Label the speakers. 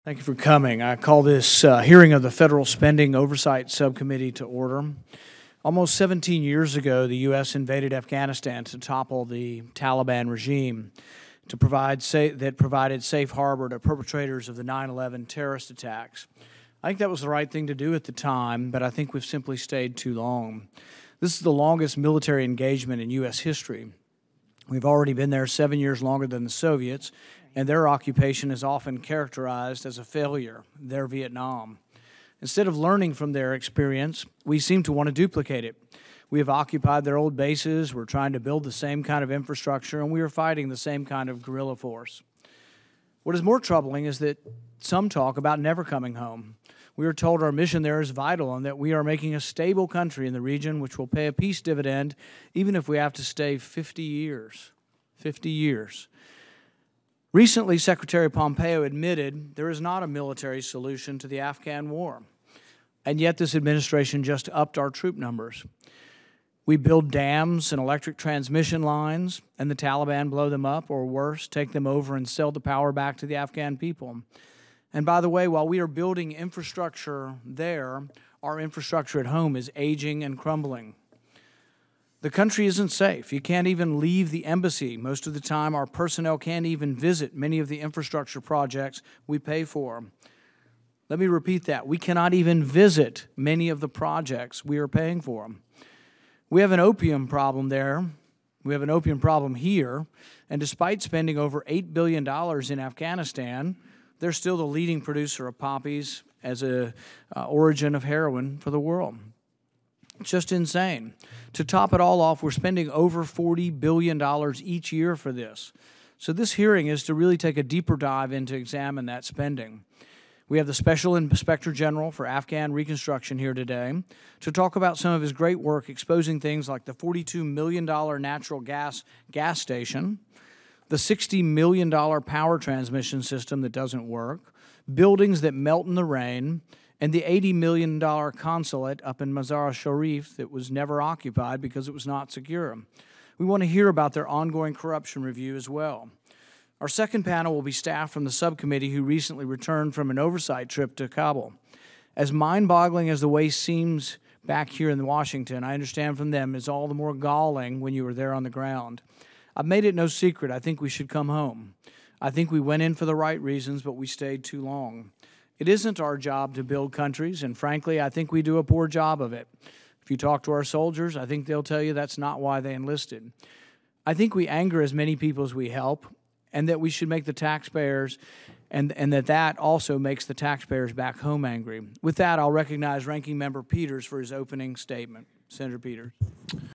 Speaker 1: Thank you for coming. I call this hearing of the Federal Spending Oversight Subcommittee to order. Almost 17 years ago, the U.S. invaded Afghanistan to topple the Taliban regime that provided safe harbor to perpetrators of the 9/11 terrorist attacks. I think that was the right thing to do at the time, but I think we've simply stayed too long. This is the longest military engagement in U.S. history. We've already been there 7 years longer than the Soviets, and their occupation is often characterized as a failure, their Vietnam. Instead of learning from their experience, we seem to want to duplicate it. We have occupied their old bases, we're trying to build the same kind of infrastructure, and we are fighting the same kind of guerrilla force. What is more troubling is that some talk about never coming home. We are told our mission there is vital and that we are making a stable country in the region which will pay a peace dividend even if we have to stay 50 years. 50 years. Recently, Secretary Pompeo admitted there is not a military solution to the Afghan war, and yet this administration just upped our troop numbers. We build dams and electric transmission lines, and the Taliban blow them up, or worse, take them over and sell the power back to the Afghan people. And by the way, while we are building infrastructure there, our infrastructure at home is aging and crumbling. The country isn't safe. You can't even leave the embassy. Most of the time, our personnel can't even visit many of the infrastructure projects we pay for. Let me repeat that. We cannot even visit many of the projects we are paying for. We have an opium problem there. We have an opium problem here. And despite spending over $8 billion in Afghanistan, they're still the leading producer of poppies as an origin of heroin for the world. It's just insane. To top it all off, we're spending over $40 billion each year for this. So this hearing is to really take a deeper dive and to examine that spending. We have the Special Inspector General for Afghan Reconstruction here today to talk about some of his great work exposing things like the $42 million natural gas station, the $60 million power transmission system that doesn't work, buildings that melt in the rain, and the $80 million consulate up in Mazar-e-Sharif that was never occupied because it was not secure. We want to hear about their ongoing corruption review as well. Our second panel will be staff from the subcommittee who recently returned from an oversight trip to Kabul. As mind-boggling as the way seems back here in Washington, I understand from them is all the more galling when you were there on the ground. I've made it no secret, I think we should come home. I think we went in for the right reasons, but we stayed too long. It isn't our job to build countries, and frankly, I think we do a poor job of it. If you talk to our soldiers, I think they'll tell you that's not why they enlisted. I think we anger as many people as we help, and that we should make the taxpayers, and that also makes the taxpayers back home angry. With that, I'll recognize Ranking Member Peters for his opening statement. Senator Peters.